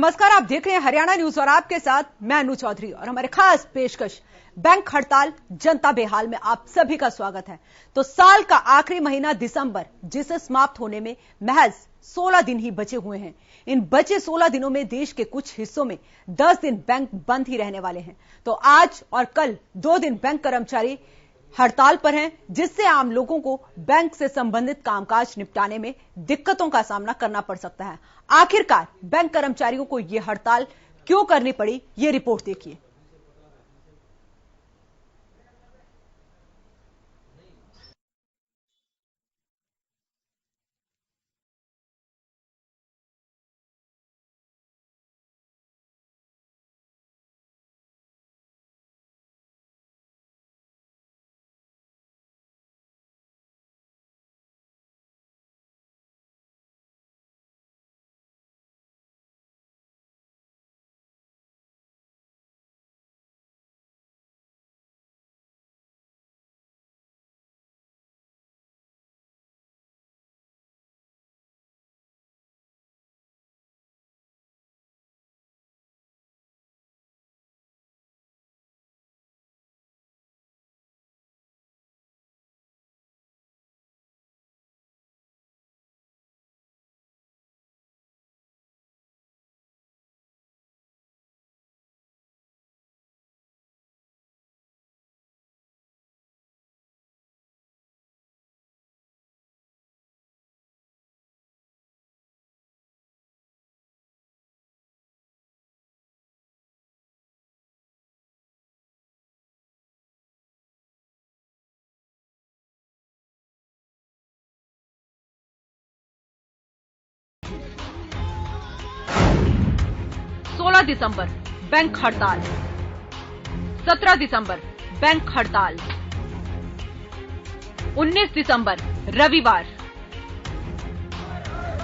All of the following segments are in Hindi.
नमस्कार, आप देख रहे हैं हरियाणा न्यूज और आपके साथ मैं अनु चौधरी और हमारे खास पेशकश बैंक हड़ताल जनता बेहाल में आप सभी का स्वागत है। तो साल का आखिरी महीना दिसंबर, जिसे समाप्त होने में महज 16 दिन ही बचे हुए हैं। इन बचे 16 दिनों में देश के कुछ हिस्सों में 10 दिन बैंक बंद ही रहने वाले हैं। तो आज और कल 2 दिन बैंक कर्मचारी हड़ताल पर हैं, जिससे आम लोगों को बैंक से संबंधित कामकाज निपटाने में दिक्कतों का सामना करना पड़ सकता है। आखिरकार बैंक कर्मचारियों को यह हड़ताल क्यों करनी पड़ी, यह रिपोर्ट देखिए। दिसंबर बैंक हड़ताल, 17 दिसंबर बैंक हड़ताल, 19 दिसंबर रविवार।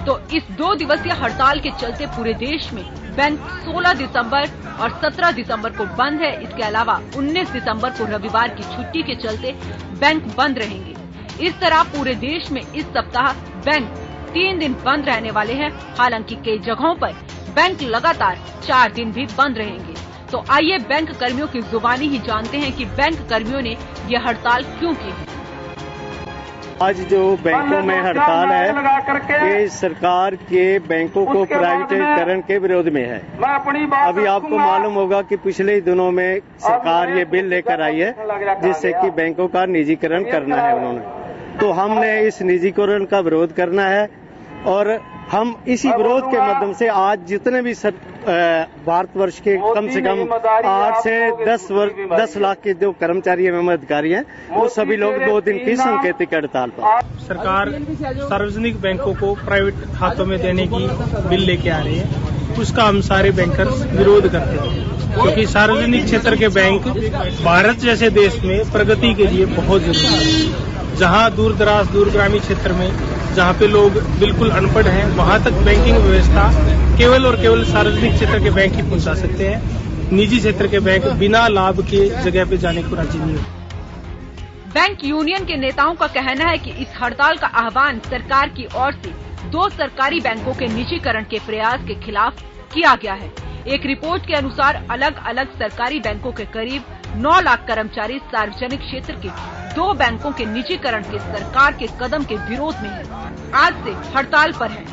तो इस 2 दिवसीय हड़ताल के चलते पूरे देश में बैंक 16 दिसंबर और 17 दिसंबर को बंद है। इसके अलावा 19 दिसंबर को रविवार की छुट्टी के चलते बैंक बंद रहेंगे। इस तरह पूरे देश में इस सप्ताह बैंक 3 दिन बंद रहने वाले हैं। हालांकि कई जगहों पर बैंक लगातार 4 दिन भी बंद रहेंगे। तो आइए बैंक कर्मियों की जुबानी ही जानते हैं कि बैंक कर्मियों ने यह हड़ताल क्यों की है। आज जो बैंकों में हड़ताल है, ये सरकार के बैंकों को प्राइवेटाइजेशन के विरोध में है। अभी आपको मालूम होगा कि पिछले दिनों में सरकार ये बिल लेकर आई है, जिससे कि बैंकों का निजीकरण करना है उन्होंने। तो हमने इस निजीकरण का विरोध करना है और हम इसी विरोध के माध्यम से आज जितने भी भारतवर्ष के कम से कम 8 से 10 लाख के जो कर्मचारी एवं अधिकारी हैं, वो सभी लोग 2 दिन की सांकेतिक हड़ताल पर। सरकार सार्वजनिक बैंकों को प्राइवेट हाथों में देने की बिल लेके आ रही है, उसका हम सारे बैंकर्स विरोध करते हैं, क्योंकि सार्वजनिक क्षेत्र के बैंक भारत जैसे देश में प्रगति के लिए बहुत जरूरी है। जहां दूर दराज दूरगामी क्षेत्र में जहां पे लोग बिल्कुल अनपढ़ हैं, वहां तक बैंकिंग व्यवस्था केवल और केवल सार्वजनिक क्षेत्र के बैंक ही पहुंचा सकते हैं। निजी क्षेत्र के बैंक बिना लाभ के जगह पे जाने को राजी नहीं है। बैंक यूनियन के नेताओं का कहना है कि इस हड़ताल का आह्वान सरकार की ओर से 2 सरकारी बैंकों के निजीकरण के प्रयास के खिलाफ किया गया है। एक रिपोर्ट के अनुसार अलग अलग सरकारी बैंकों के करीब 9 लाख कर्मचारी सार्वजनिक क्षेत्र के 2 बैंकों के निजीकरण के सरकार के कदम के विरोध में है। आज से हड़ताल पर हैं।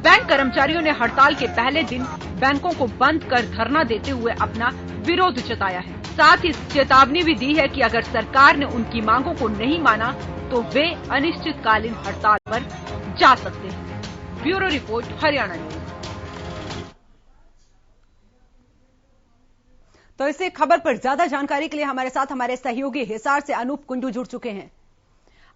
बैंक कर्मचारियों ने हड़ताल के पहले दिन बैंकों को बंद कर धरना देते हुए अपना विरोध जताया है। साथ ही चेतावनी भी दी है कि अगर सरकार ने उनकी मांगों को नहीं माना तो वे अनिश्चितकालीन हड़ताल पर जा सकते हैं। Bureau report, Haryana news. तो इसी खबर पर ज्यादा जानकारी के लिए हमारे साथ हमारे सहयोगी हिसार से अनूप कुंडू जुड़ चुके हैं।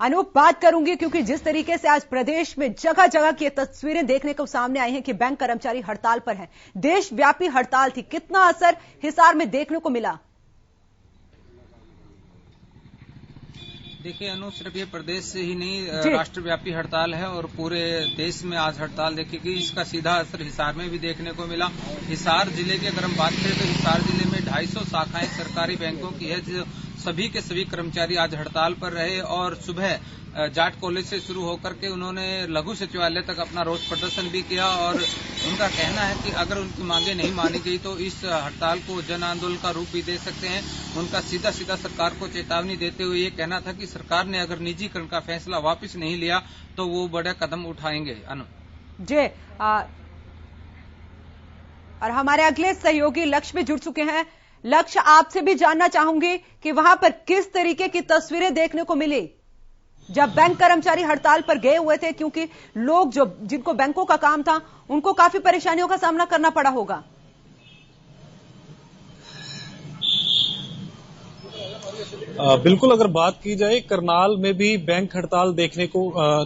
अनूप, बात करूंगी क्योंकि जिस तरीके से आज प्रदेश में जगह जगह की तस्वीरें देखने को सामने आई हैं कि बैंक कर्मचारी हड़ताल पर हैं, देशव्यापी हड़ताल थी, कितना असर हिसार में देखने को मिला? देखिए अनु, सिर्फ ये प्रदेश से ही नहीं राष्ट्रव्यापी हड़ताल है और पूरे देश में आज हड़ताल देखी। इसका सीधा असर हिसार में भी देखने को मिला। हिसार जिले की अगर हम बात करें तो हिसार जिले में 250 शाखाएं सरकारी बैंकों की है, जो सभी के सभी कर्मचारी आज हड़ताल पर रहे और सुबह जाट कॉलेज से शुरू होकर के उन्होंने लघु सचिवालय तक अपना रोष प्रदर्शन भी किया और उनका कहना है कि अगर उनकी मांगे नहीं मानी गई तो इस हड़ताल को जन आंदोलन का रूप भी दे सकते हैं। उनका सीधा सीधा सरकार को चेतावनी देते हुए ये कहना था कि सरकार ने अगर निजीकरण का फैसला वापस नहीं लिया तो वो बड़ा कदम उठाएंगे। जी और हमारे अगले सहयोगी लक्ष्य भी जुड़ चुके हैं। लक्ष्य, आपसे भी जानना चाहूंगी कि वहां पर किस तरीके की तस्वीरें देखने को मिली जब बैंक कर्मचारी हड़ताल पर गए हुए थे, क्योंकि लोग जिनको बैंकों का काम था उनको काफी परेशानियों का सामना करना पड़ा होगा। बिल्कुल, अगर बात की जाए करनाल में भी बैंक हड़ताल देखने को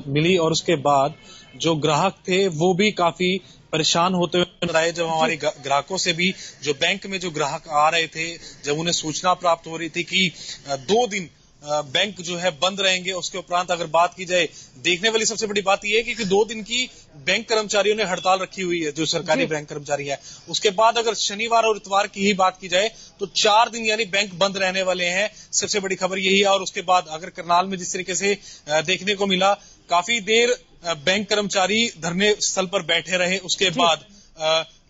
मिली और उसके बाद जो ग्राहक थे वो भी काफी परेशान होते हुए नजर आए। जब हमारे ग्राहकों से भी जो बैंक में जो ग्राहक आ रहे थे, जब उन्हें सूचना प्राप्त हो रही थी कि 2 दिन बैंक जो है बंद रहेंगे, उसके उपरांत अगर बात की जाए, देखने वाली सबसे बड़ी बात यह है कि 2 दिन की बैंक कर्मचारियों ने हड़ताल रखी हुई है, जो सरकारी बैंक कर्मचारी है। उसके बाद अगर शनिवार और इतवार की ही बात की जाए तो 4 दिन यानी बैंक बंद रहने वाले हैं। सबसे बड़ी खबर यही है। और उसके बाद अगर करनाल में जिस तरीके से देखने को मिला, काफी देर बैंक कर्मचारी धरने स्थल पर बैठे रहे। उसके बाद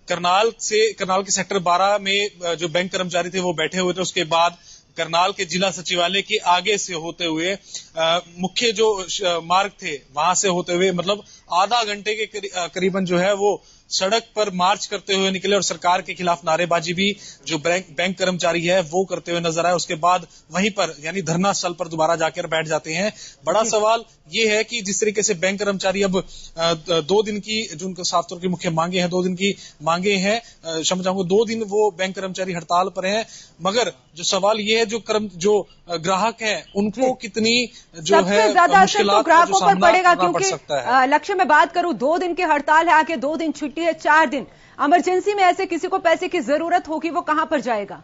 करनाल के सेक्टर 12 में जो बैंक कर्मचारी थे वो बैठे हुए थे। उसके बाद करनाल के जिला सचिवालय के आगे से होते हुए मुख्य जो मार्ग थे वहां से होते हुए मतलब आधा घंटे के करीबन जो है वो सड़क पर मार्च करते हुए निकले और सरकार के खिलाफ नारेबाजी भी जो बैंक कर्मचारी है वो करते हुए नजर आए। उसके बाद वहीं पर यानी धरना स्थल पर दोबारा जाकर बैठ जाते हैं। बड़ा सवाल ये है कि जिस तरीके से बैंक कर्मचारी अब 2 दिन की जो उनका साफ तौर की मुख्य मांगे हैं, 2 दिन की मांगे हैं, क्षमा चाहूंगा 2 दिन वो बैंक कर्मचारी हड़ताल पर हैं। मगर जो सवाल ये है जो ग्राहक है उनको कितनी जो है मुश्किलात का जो सामना करना पड़ सकता है। लक्ष्य में बात करूं, 2 दिन की हड़ताल है, आगे 2 दिन छुट्टी है, 4 दिन इमरजेंसी में ऐसे किसी को पैसे की जरूरत होगी, वो कहां पर जाएगा?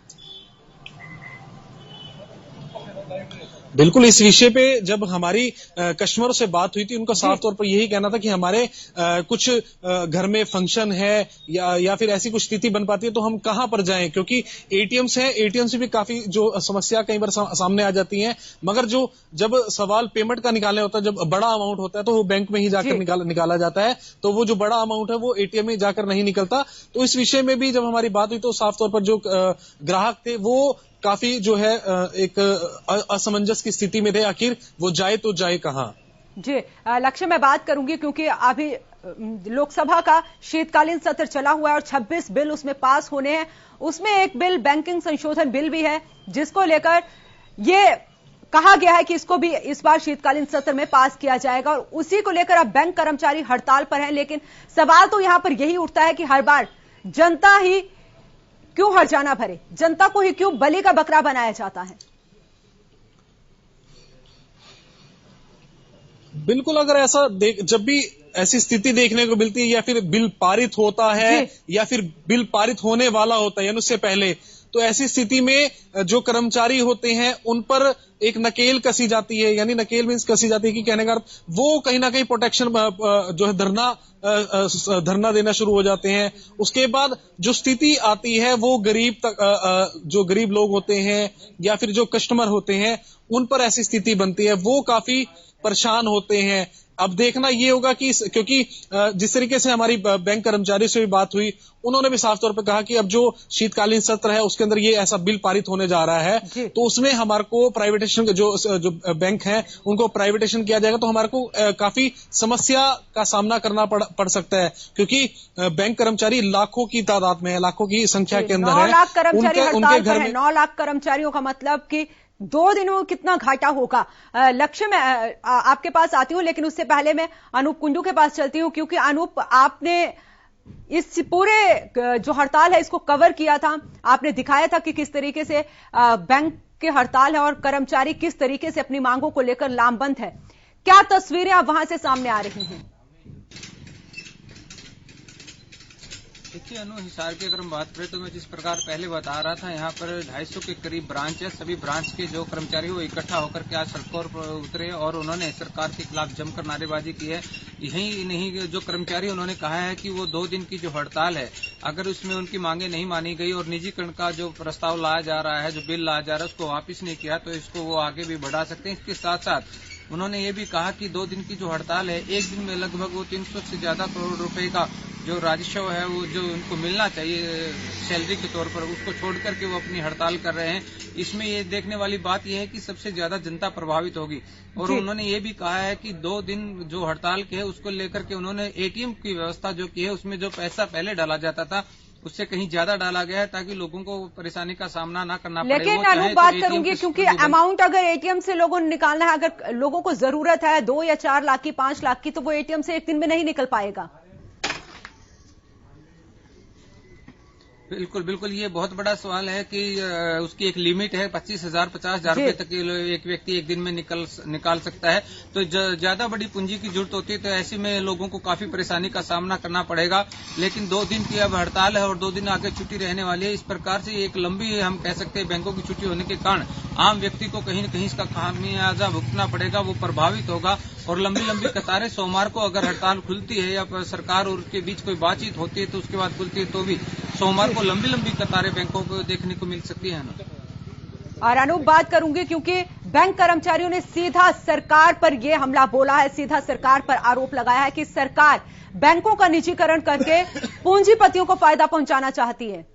बिल्कुल, इस विषय पे जब हमारी कस्टमरों से बात हुई थी, उनका साफ तौर पर यही कहना था कि हमारे कुछ घर में फंक्शन है या फिर ऐसी कुछ स्थिति बन पाती है तो हम कहां पर जाएं, क्योंकि एटीएम्स हैं, एटीएम से भी काफी जो समस्या कई बार सामने आ जाती है। मगर जब सवाल पेमेंट का निकालने होता है, जब बड़ा अमाउंट होता है तो वो बैंक में ही जाकर निकाला जाता है, तो वो जो बड़ा अमाउंट है वो एटीएम में जाकर नहीं निकलता। तो इस विषय में भी जब हमारी बात हुई तो साफ तौर पर जो ग्राहक थे वो काफी जो है एक असमंजस की स्थिति में थे, आखिर वो जाए तो जाए कहां। जी लक्ष्य मैं बात करूंगी क्योंकि अभी लोकसभा का शीतकालीन सत्र चला हुआ है और 26 बिल उसमें पास होने हैं। उसमें एक बिल बैंकिंग संशोधन बिल भी है, जिसको लेकर ये कहा गया है कि इसको भी इस बार शीतकालीन सत्र में पास किया जाएगा और उसी को लेकर अब बैंक कर्मचारी हड़ताल पर हैं। लेकिन सवाल तो यहां पर यही उठता है कि हर बार जनता ही क्यों हर्जाना भरे, जनता को ही क्यों बलि का बकरा बनाया जाता है? बिल्कुल, अगर ऐसा जब भी ऐसी स्थिति देखने को मिलती है या फिर बिल पारित होता है या फिर बिल पारित होने वाला होता है यानी उससे पहले, तो ऐसी स्थिति में जो कर्मचारी होते हैं उन पर एक नकेल कसी जाती है। यानी नकेल मीन्स कसी जाती है कि कहने का अर्थ वो कहीं ना कहीं प्रोटेक्शन जो है धरना देना शुरू हो जाते हैं। उसके बाद जो स्थिति आती है वो जो गरीब लोग होते हैं या फिर जो कस्टमर होते हैं उन पर ऐसी स्थिति बनती है, वो काफी परेशान होते हैं। अब देखना ये होगा कि क्योंकि जिस तरीके से हमारी बैंक कर्मचारी से भी बात हुई, उन्होंने भी साफ तौर पर कहा कि अब जो शीतकालीन सत्र है उसके अंदर ये ऐसा बिल पारित होने जा रहा है तो उसमें हमारे को प्राइवेटेशन जो बैंक है उनको प्राइवेटेशन किया जाएगा, तो हमारे को काफी समस्या का सामना करना पड़ सकता है, क्योंकि बैंक कर्मचारी लाखों की तादाद में है, लाखों की संख्या के अंदर है। 9 लाख कर्मचारी हड़ताल पर है। 9 लाख कर्मचारियों का मतलब कि 2 दिनों में कितना घाटा होगा। लक्ष्य में आपके पास आती हूं, लेकिन उससे पहले मैं अनूप कुंडू के पास चलती हूं, क्योंकि अनूप आपने इस पूरे जो हड़ताल है इसको कवर किया था, आपने दिखाया था कि किस तरीके से बैंक के हड़ताल है और कर्मचारी किस तरीके से अपनी मांगों को लेकर लामबंद है। क्या तस्वीरें अब वहां से सामने आ रही हैं? देखिए हिसार की अगर हम बात करें तो मैं जिस प्रकार पहले बता रहा था, यहाँ पर 250 के करीब ब्रांच है। सभी ब्रांच के जो कर्मचारी वो इकट्ठा होकर के आज सड़कों पर उतरे और उन्होंने सरकार के खिलाफ जमकर नारेबाजी की है। यही नहीं, जो कर्मचारी उन्होंने कहा है कि वो 2 दिन की जो हड़ताल है, अगर उसमें उनकी मांगे नहीं मानी गई और निजीकरण का जो प्रस्ताव लाया जा रहा है, जो बिल लाया जा रहा है, उसको वापस नहीं किया तो इसको वो आगे भी बढ़ा सकते हैं। इसके साथ साथ उन्होंने ये भी कहा कि 2 दिन की जो हड़ताल है, एक दिन में लगभग वो 300 से ज्यादा करोड़ रुपए का जो राजस्व है, वो जो उनको मिलना चाहिए सैलरी के तौर पर, उसको छोड़ करके वो अपनी हड़ताल कर रहे हैं। इसमें ये देखने वाली बात यह है कि सबसे ज्यादा जनता प्रभावित होगी। और उन्होंने ये भी कहा है कि 2 दिन जो हड़ताल के है, उसको लेकर के उन्होंने एटीएम की व्यवस्था जो की है, उसमें जो पैसा पहले डाला जाता था उससे कहीं ज्यादा डाला गया है, ताकि लोगों को परेशानी का सामना ना करना पड़े। लेकिन अनु बात करूंगी, क्योंकि अमाउंट अगर एटीएम से लोगों ने निकालना है, अगर लोगों को जरूरत है 2 या 4 लाख की, 5 लाख की, तो वो एटीएम से एक दिन में नहीं निकल पाएगा। बिल्कुल बिल्कुल, ये बहुत बड़ा सवाल है कि उसकी एक लिमिट है, 25,000 50,000 रुपए तक एक व्यक्ति एक दिन में निकाल सकता है। तो ज्यादा बड़ी पूंजी की जरूरत होती है, तो ऐसे में लोगों को काफी परेशानी का सामना करना पड़ेगा। लेकिन 2 दिन की अब हड़ताल है और 2 दिन आगे छुट्टी रहने वाली है। इस प्रकार से एक लंबी, हम कह सकते हैं, बैंकों की छुट्टी होने के कारण आम व्यक्ति को कहीं न कहीं इसका खामियाजा भुगतना पड़ेगा, वो प्रभावित होगा। और लंबी लंबी कतारें, सोमवार को अगर हड़ताल खुलती है या सरकार और उसके बीच कोई बातचीत होती है तो उसके बाद खुलती है, तो भी सोमवार को लंबी लंबी कतारें बैंकों को देखने को मिल सकती है। और अनूप बात करूंगी, क्योंकि बैंक कर्मचारियों ने सीधा सरकार पर यह हमला बोला है, सीधा सरकार पर आरोप लगाया है कि सरकार बैंकों का निजीकरण करके पूंजीपतियों को फायदा पहुंचाना चाहती है।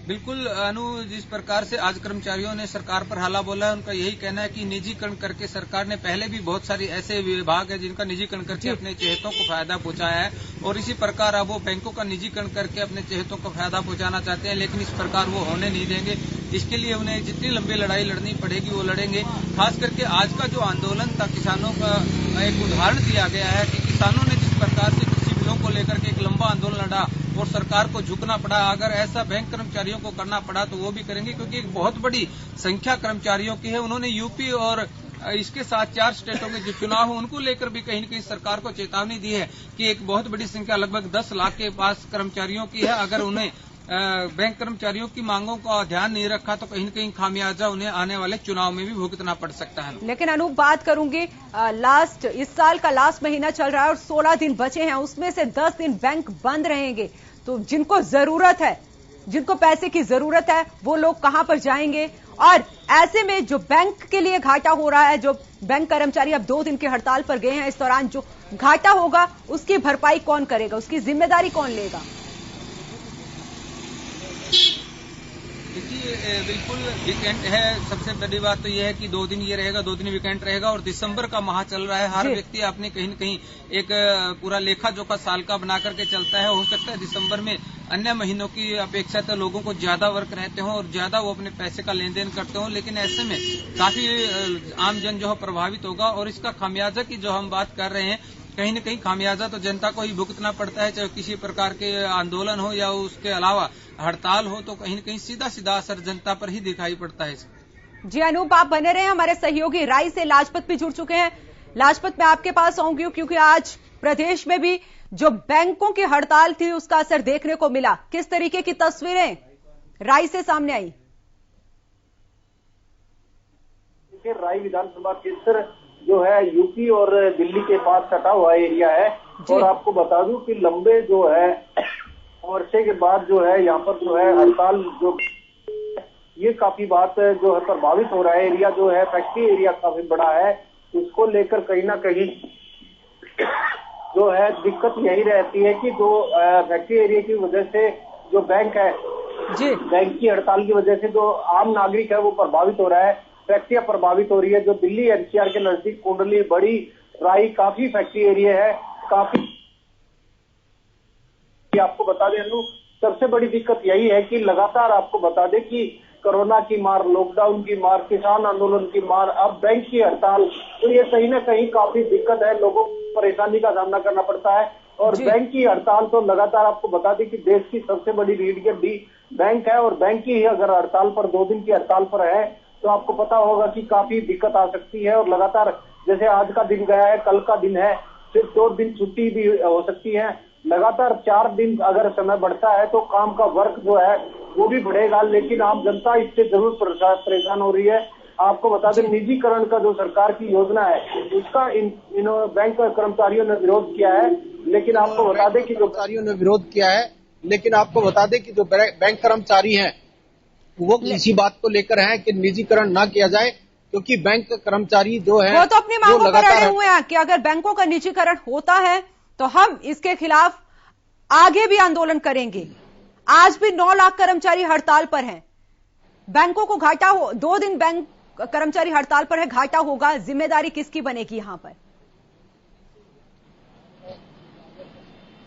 बिल्कुल अनु, जिस प्रकार से आज कर्मचारियों ने सरकार पर हल्ला बोला है, उनका यही कहना है कि निजीकरण करके सरकार ने पहले भी बहुत सारी ऐसे विभाग है जिनका निजीकरण करके अपने चहेतों को फायदा पहुंचाया है, और इसी प्रकार अब वो बैंकों का निजीकरण करके अपने चहेतों को फायदा पहुंचाना चाहते हैं। लेकिन इस प्रकार वो होने नहीं देंगे। इसके लिए उन्हें जितनी लंबी लड़ाई लड़नी पड़ेगी वो लड़ेंगे। खास करके आज का जो आंदोलन था, किसानों का एक उदाहरण दिया गया है कि किसानों ने जिस प्रकार से कृषि बिलों को लेकर के एक लंबा आंदोलन लड़ा और सरकार को झुकना पड़ा। अगर ऐसा बैंक कर्मचारियों को करना पड़ा तो वो भी करेंगे, क्योंकि एक बहुत बड़ी संख्या कर्मचारियों की है। उन्होंने यूपी और इसके साथ 4 स्टेटों के जो चुनाव हो, उनको लेकर भी कहीं न कहीं सरकार को चेतावनी दी है कि एक बहुत बड़ी संख्या, लगभग 10 लाख के पास कर्मचारियों की है। अगर उन्हें बैंक कर्मचारियों की मांगों का ध्यान नहीं रखा तो कहीं न कहीं खामियाजा उन्हें आने वाले चुनाव में भी भुगतना पड़ सकता है। लेकिन अनूप बात करूंगी, इस साल का लास्ट महीना चल रहा है और 16 दिन बचे हैं, उसमें से 10 दिन बैंक बंद रहेंगे। तो जिनको जरूरत है, जिनको पैसे की जरूरत है, वो लोग कहां पर जाएंगे? और ऐसे में जो बैंक के लिए घाटा हो रहा है, जो बैंक कर्मचारी अब 2 दिन की हड़ताल पर गए हैं, इस दौरान जो घाटा होगा उसकी भरपाई कौन करेगा, उसकी जिम्मेदारी कौन लेगा? देखिए, बिल्कुल वीकेंड है। सबसे बड़ी बात तो यह है कि 2 दिन ये रहेगा, 2 दिन वीकेंड रहेगा, और दिसंबर का माह चल रहा है। हर व्यक्ति अपने कहीं न कहीं एक पूरा लेखा जोखा साल का बना करके चलता है। हो सकता है दिसंबर में अन्य महीनों की अपेक्षा तो लोगों को ज्यादा वर्क रहते हों और ज्यादा वो अपने पैसे का लेन देन करते हों, लेकिन ऐसे में काफी आम जन जो है प्रभावित होगा। और इसका खामियाजा की जो हम बात कर रहे हैं, कहीं न कहीं खामियाजा तो जनता को ही भुगतना पड़ता है, चाहे किसी प्रकार के आंदोलन हो या उसके अलावा हड़ताल हो, तो कहीं न कहीं सीधा सीधा असर जनता पर ही दिखाई पड़ता है। जी अनूप, आप बने रहे। हमारे सहयोगी राय से लाजपत भी जुड़ चुके हैं। लाजपत, मैं आपके पास आऊंगी क्योंकि आज प्रदेश में भी जो बैंकों की हड़ताल थी उसका असर देखने को मिला। किस तरीके की तस्वीरें राय से सामने आई? राय विधानसभा क्षेत्र जो है यूपी और दिल्ली के पास सटा हुआ एरिया है, और आपको बता दूं कि लंबे जो है वर्षे के बाद जो है यहाँ पर जो है हड़ताल, जो ये काफी बात जो है प्रभावित हो रहा है। एरिया जो है फैक्ट्री एरिया काफी बड़ा है, इसको लेकर कहीं ना कहीं जो है दिक्कत यही रहती है कि जो फैक्ट्री एरिया की वजह से जो बैंक है जी, बैंक की हड़ताल की वजह से जो आम नागरिक है वो प्रभावित हो रहा है, फैक्ट्रियां प्रभावित हो रही है। जो दिल्ली एनसीआर के नजदीक कुंडली, बड़ी राई, काफी फैक्ट्री एरिया है, काफी। आपको बता दें अनु, सबसे बड़ी दिक्कत यही है कि लगातार आपको बता दें कि कोरोना की मार, लॉकडाउन की मार, किसान आंदोलन की मार, अब बैंक की हड़ताल, तो ये कहीं ना कहीं काफी दिक्कत है, लोगों को परेशानी का सामना करना पड़ता है। और बैंक की हड़ताल तो लगातार आपको बता दें कि देश की सबसे बड़ी रीढ़ की हड्डी बैंक है, और बैंक की ही अगर हड़ताल पर 2 दिन की हड़ताल पर है तो आपको पता होगा कि काफी दिक्कत आ सकती है। और लगातार जैसे आज का दिन गया है, कल का दिन है, सिर्फ 2 दिन छुट्टी भी हो सकती है। लगातार 4 दिन अगर समय बढ़ता है तो काम का वर्क जो है वो भी बढ़ेगा, लेकिन आम जनता इससे जरूर परेशान हो रही है। आपको बता दें निजीकरण का जो सरकार की योजना है उसका इन बैंक कर्मचारियों ने विरोध किया है, लेकिन आपको बता दें कि जो कर्मचारियों ने विरोध किया है, लेकिन आपको बता दें कि जो बैंक कर्मचारी हैं वो इसी बात को लेकर हैं कि निजीकरण ना किया जाए, क्योंकि बैंक कर्मचारी जो है वो तो अपनी मांगों पर अड़े हुए हैं कि अगर बैंकों का निजीकरण होता है तो हम इसके खिलाफ आगे भी आंदोलन करेंगे। आज भी 9 लाख कर्मचारी हड़ताल पर हैं। बैंकों को घाटा हो, 2 दिन बैंक कर्मचारी हड़ताल पर है, घाटा होगा, जिम्मेदारी किसकी बनेगी यहां पर?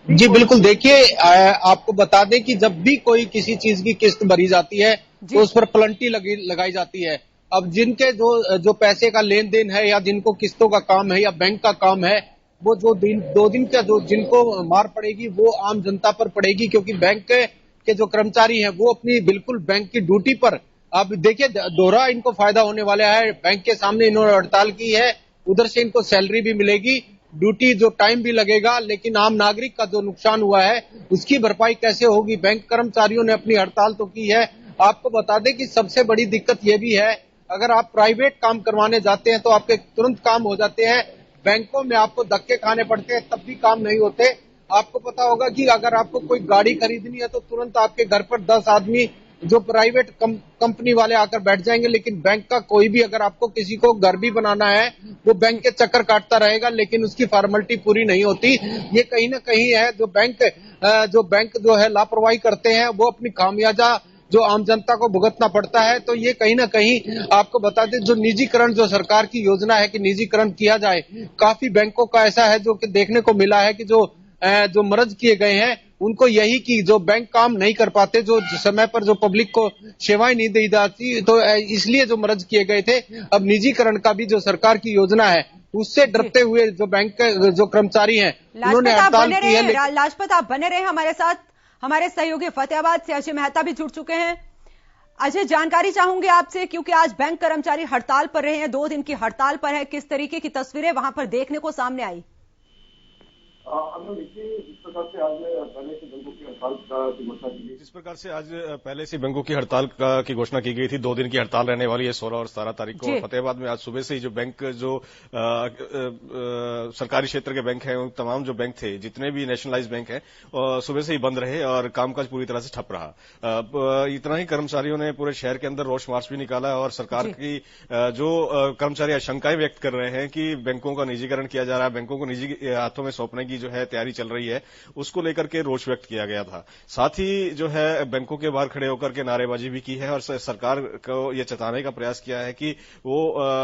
जी बिल्कुल, देखिए आपको बता दें कि जब भी कोई किसी चीज की किस्त भरी जाती है तो उस पर प्लेंटी लगाई जाती है। अब जिनके जो पैसे का लेन देन है या जिनको किस्तों का काम है या बैंक का काम है, वो जो 2 दिन का जो जिनको मार पड़ेगी वो आम जनता पर पड़ेगी, क्योंकि बैंक के जो कर्मचारी हैं वो अपनी बिल्कुल बैंक की ड्यूटी पर, अब देखिए दोहरा इनको फायदा होने वाला है। बैंक के सामने इन्होंने हड़ताल की है, उधर से इनको सैलरी भी मिलेगी, ड्यूटी जो टाइम भी लगेगा, लेकिन आम नागरिक का जो नुकसान हुआ है उसकी भरपाई कैसे होगी? बैंक कर्मचारियों ने अपनी हड़ताल तो की है। आपको बता दें कि सबसे बड़ी दिक्कत यह भी है, अगर आप प्राइवेट काम करवाने जाते हैं तो आपके तुरंत काम हो जाते हैं, बैंकों में आपको धक्के खाने पड़ते हैं तब भी काम नहीं होते। आपको पता होगा कि अगर आपको कोई गाड़ी खरीदनी है तो तुरंत आपके घर पर 10 आदमी जो प्राइवेट कंपनी वाले आकर बैठ जाएंगे, लेकिन बैंक का कोई भी, अगर आपको किसी को घर भी बनाना है वो बैंक के चक्कर काटता रहेगा, लेकिन उसकी फॉर्मेलिटी पूरी नहीं होती। ये कहीं ना कहीं है जो बैंक जो है लापरवाही करते हैं, वो अपनी खामियाजा जो आम जनता को भुगतना पड़ता है। तो ये कहीं ना कहीं आपको बता दें, जो निजीकरण जो सरकार की योजना है कि निजीकरण किया जाए, काफी बैंकों का ऐसा है जो कि देखने को मिला है कि जो मर्ज किए गए हैं उनको यही कि जो बैंक काम नहीं कर पाते, जो समय पर जो पब्लिक को सेवाएं नहीं दी जाती, तो इसलिए जो मर्ज किए गए थे। अब निजीकरण का भी जो सरकार की योजना है उससे डरते हुए जो बैंक के जो कर्मचारी हैं उन्होंने हड़ताल की है। लाजपत आप बने रहे हमारे साथ, हमारे सहयोगी फतेहाबाद से अजय मेहता भी जुड़ चुके हैं। अजय, जानकारी चाहूंगे आपसे, क्योंकि आज बैंक कर्मचारी हड़ताल पर रहे हैं, 2 दिन की हड़ताल पर है, किस तरीके की तस्वीरें वहां पर देखने को सामने आई? जिस प्रकार से आज पहले से बैंकों की हड़ताल की घोषणा की गई थी, 2 दिन की हड़ताल रहने वाली है 16 और 17 तारीख को। फतेहाबाद में आज सुबह से ही जो बैंक जो सरकारी क्षेत्र के बैंक हैं, तमाम जो बैंक थे, जितने भी नेशनलाइज बैंक हैं, सुबह से ही बंद रहे और कामकाज पूरी तरह से ठप रहा। इतना ही कर्मचारियों ने पूरे शहर के अंदर रोष मार्च भी निकाला और सरकार की जो कर्मचारी आशंकाएं व्यक्त कर रहे हैं कि बैंकों का निजीकरण किया जा रहा है, बैंकों को निजी हाथों में सौंपने की जो है तैयारी चल रही है, उसको लेकर के रोष व्यक्त किया गया था। साथ ही जो है बैंकों के बाहर खड़े होकर के नारेबाजी भी की है और सरकार को यह चेताने का प्रयास किया है कि वो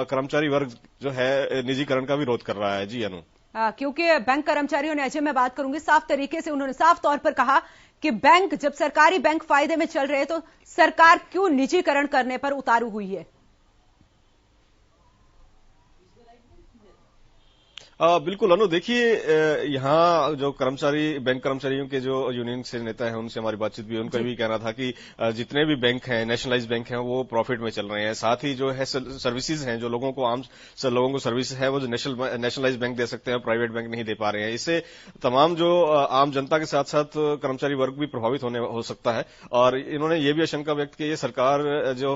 कर्मचारी वर्ग जो है निजीकरण का विरोध कर रहा है। जी अनु, क्योंकि बैंक कर्मचारियों ने, अजय मैं बात करूंगी, साफ तरीके से उन्होंने साफ तौर पर कहा कि बैंक, जब सरकारी बैंक फायदे में चल रहे हैं तो सरकार क्यों निजीकरण करने पर उतारू हुई है? बिल्कुल अनु, देखिए यहाँ जो बैंक कर्मचारियों के जो यूनियन से नेता हैं उनसे हमारी बातचीत भी, उनका भी कहना था कि जितने भी बैंक हैं, नेशनलाइज बैंक हैं, वो प्रॉफिट में चल रहे हैं। साथ ही जो है सर्विसेज हैं, जो लोगों को सर्विस है वो जो नेशनलाइज बैंक दे सकते हैं, प्राइवेट बैंक नहीं दे पा रहे हैं। इससे तमाम जो आम जनता के साथ साथ कर्मचारी वर्ग भी प्रभावित हो सकता है। और इन्होंने ये भी आशंका व्यक्त की, ये सरकार जो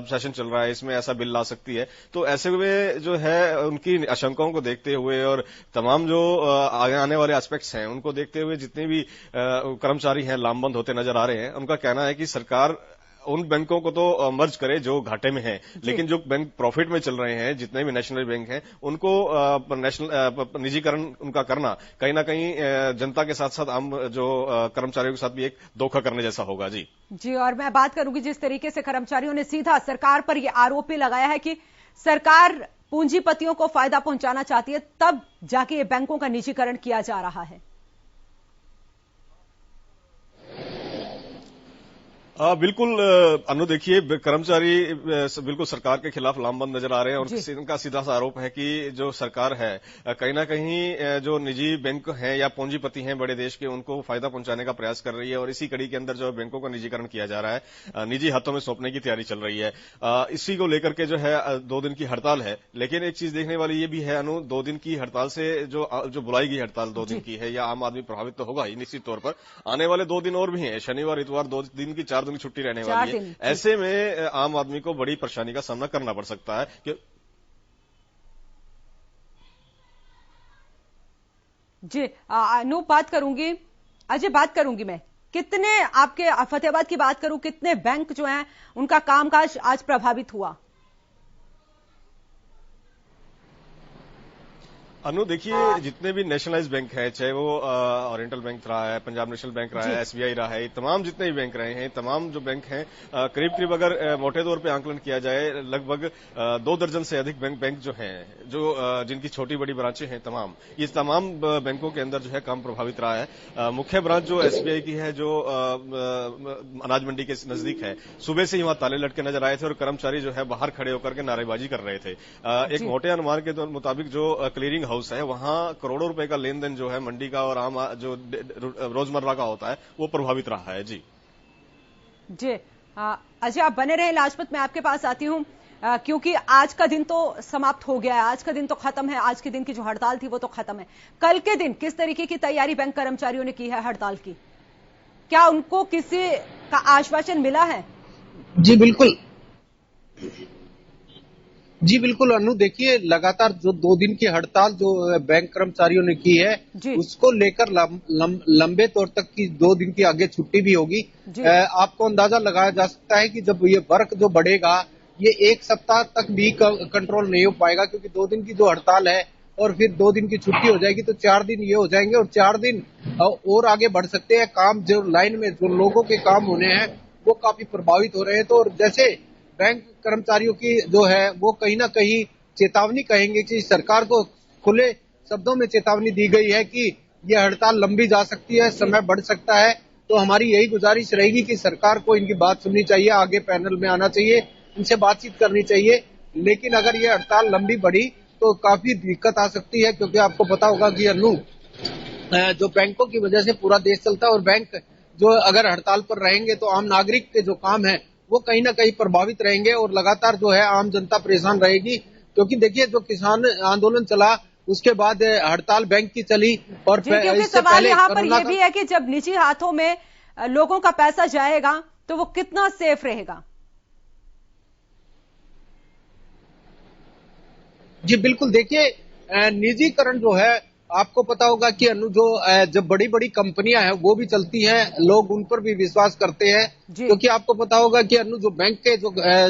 शासन चल रहा है इसमें ऐसा बिल ला सकती है। तो ऐसे में जो है उनकी आशंकाओं को देखते हुए और तमाम जो आगे आने वाले एस्पेक्ट्स हैं उनको देखते हुए जितने भी कर्मचारी हैं लामबंद होते नजर आ रहे हैं। उनका कहना है कि सरकार उन बैंकों को तो मर्ज करे जो घाटे में हैं, लेकिन जो बैंक प्रॉफिट में चल रहे हैं, जितने भी नेशनल बैंक हैं, उनको निजीकरण उनका करना कहीं ना कहीं जनता के साथ साथ आम जो कर्मचारियों के साथ भी एक धोखा करने जैसा होगा। जी, और मैं बात करूंगी जिस तरीके से कर्मचारियों ने सीधा सरकार पर यह आरोप भी लगाया है कि सरकार पूंजीपतियों को फायदा पहुंचाना चाहती है, तब जाके बैंकों का निजीकरण किया जा रहा है। बिल्कुल अनु, देखिए कर्मचारी बिल्कुल सरकार के खिलाफ लामबंद नजर आ रहे हैं और उनका सीधा सा आरोप है कि जो सरकार है कहीं ना कहीं जो निजी बैंक हैं या पूंजीपति हैं बड़े देश के, उनको फायदा पहुंचाने का प्रयास कर रही है और इसी कड़ी के अंदर जो बैंकों का निजीकरण किया जा रहा है, निजी हाथों में सौंपने की तैयारी चल रही है। इसी को लेकर के जो है 2 दिन की हड़ताल है। लेकिन एक चीज देखने वाली ये भी है अनु, 2 दिन की हड़ताल से जो बुलाई गई हड़ताल 2 दिन की है, या आम आदमी प्रभावित तो होगा ही निश्चित तौर पर। आने वाले 2 दिन और भी हैं, शनिवार इतवार 2 दिन की 4 दिन की छुट्टी रहने वाली है। ऐसे में आम आदमी को बड़ी परेशानी का सामना करना पड़ सकता है कि जी अनूप बात करूंगी, अजय बात करूंगी मैं, कितने आपके फतेहाबाद की बात करूं, कितने बैंक जो हैं उनका कामकाज आज प्रभावित हुआ? अनु देखिए, जितने भी नेशनलाइज बैंक है, चाहे वो ओरिएंटल बैंक रहा है, पंजाब नेशनल बैंक रहा है, एसबीआई रहा है, तमाम जितने भी बैंक रहे हैं, तमाम जो बैंक हैं करीब करीब अगर मोटे तौर पे आंकलन किया जाए लगभग 2 दर्जन से अधिक बैंक जो हैं, जो जिनकी छोटी बड़ी ब्रांचें हैं, तमाम ये तमाम बैंकों के अंदर जो है काम प्रभावित रहा है। मुख्य ब्रांच जो एसबीआई की है, जो अनाज मंडी के नजदीक है, सुबह से ही वहां ताले लटके नजर आए थे और कर्मचारी जो है बाहर खड़े होकर के नारेबाजी कर रहे थे। एक मोटे अनुमान के मुताबिक जो क्लियरिंग हाउस है, वहां करोड़ों रुपए का लेन देन जो है मंडी का और आम जो रोजमर्रा का होता है वो प्रभावित रहा है। जी अजय आप बने रहे लाजपत, मैं आपके पास आती हूं क्योंकि आज का दिन तो समाप्त हो गया है, आज का दिन तो खत्म है, आज के दिन की जो हड़ताल थी वो तो खत्म है। कल के दिन किस तरीके की तैयारी बैंक कर्मचारियों ने की है हड़ताल की? क्या उनको किसी का आश्वासन मिला है? जी बिल्कुल अनु, देखिए लगातार जो 2 दिन की हड़ताल जो बैंक कर्मचारियों ने की है उसको लेकर लंबे तौर तक की 2 दिन की आगे छुट्टी भी होगी। आपको अंदाजा लगाया जा सकता है कि जब ये वर्क जो बढ़ेगा ये 1 सप्ताह तक भी कंट्रोल नहीं हो पाएगा, क्योंकि 2 दिन की जो हड़ताल है और फिर 2 दिन की छुट्टी हो जाएगी तो 4 दिन ये हो जाएंगे और 4 दिन और आगे बढ़ सकते हैं। काम जो लाइन में जो लोगों के काम होने हैं वो काफी प्रभावित हो रहे हैं। तो जैसे बैंक कर्मचारियों की जो है वो कहीं ना कहीं चेतावनी कहेंगे कि सरकार को खुले शब्दों में चेतावनी दी गई है कि यह हड़ताल लंबी जा सकती है, समय बढ़ सकता है। तो हमारी यही गुजारिश रहेगी कि सरकार को इनकी बात सुननी चाहिए, आगे पैनल में आना चाहिए, इनसे बातचीत करनी चाहिए। लेकिन अगर ये हड़ताल लंबी बढ़ी तो काफी दिक्कत आ सकती है, क्योंकि आपको पता होगा कि अनु जो बैंकों की वजह से पूरा देश चलता है और बैंक जो अगर हड़ताल पर रहेंगे तो आम नागरिक के जो काम है वो कहीं ना कहीं प्रभावित रहेंगे और लगातार जो है आम जनता परेशान रहेगी। क्योंकि देखिए जो किसान आंदोलन चला उसके बाद हड़ताल बैंक की चली और क्योंकि सवाल यहाँ पर यह भी है कि जब निजी हाथों में लोगों का पैसा जाएगा तो वो कितना सेफ रहेगा? जी बिल्कुल, देखिए निजीकरण जो है आपको पता होगा कि अनु जो जब बड़ी बड़ी कंपनियां हैं वो भी चलती हैं, लोग उन पर भी विश्वास करते हैं। क्योंकि आपको पता होगा कि अनु जो बैंक के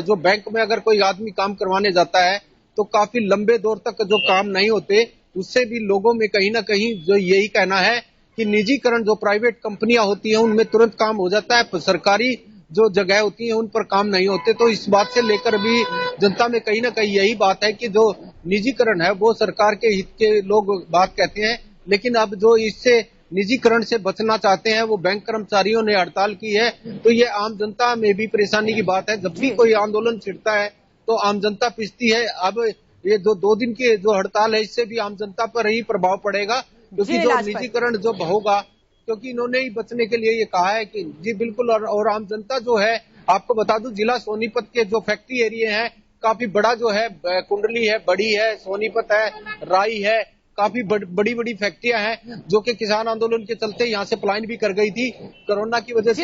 जो बैंक में अगर कोई आदमी काम करवाने जाता है तो काफी लंबे दौर तक जो काम नहीं होते, उससे भी लोगों में कहीं ना कहीं जो यही कहना है कि निजीकरण जो प्राइवेट कंपनियां होती है उनमें तुरंत काम हो जाता है, सरकारी जो जगह होती है उन पर काम नहीं होते। तो इस बात से लेकर भी जनता में कहीं ना कहीं यही बात है कि जो निजीकरण है वो सरकार के हित के लोग बात कहते हैं, लेकिन अब जो इससे निजीकरण से बचना चाहते हैं वो बैंक कर्मचारियों ने हड़ताल की है। तो ये आम जनता में भी परेशानी की बात है। जब भी कोई आंदोलन छिड़ता है तो आम जनता पिसती है। अब ये जो 2 दिन की जो हड़ताल है इससे भी आम जनता पर ही प्रभाव पड़ेगा, क्योंकि जो निजीकरण जो होगा, क्योंकि इन्होंने ही बचने के लिए ये कहा है कि जी बिल्कुल। और आम जनता जो है, आपको बता दूं जिला सोनीपत के जो फैक्ट्री एरिया है काफी बड़ा जो है, कुंडली है, बड़ी है, सोनीपत है, राई है, काफी बड़ी बड़ी फैक्ट्रियां हैं जो कि किसान आंदोलन के चलते यहाँ से पलायन भी कर गई थी, कोरोना की वजह से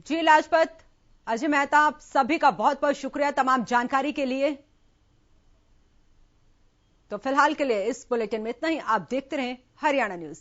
जी लाजपत, अजय मेहता, आप सभी का बहुत बहुत शुक्रिया तमाम जानकारी के लिए। तो फिलहाल के लिए इस बुलेटिन में इतना ही। आप देखते रहें हरियाणा न्यूज।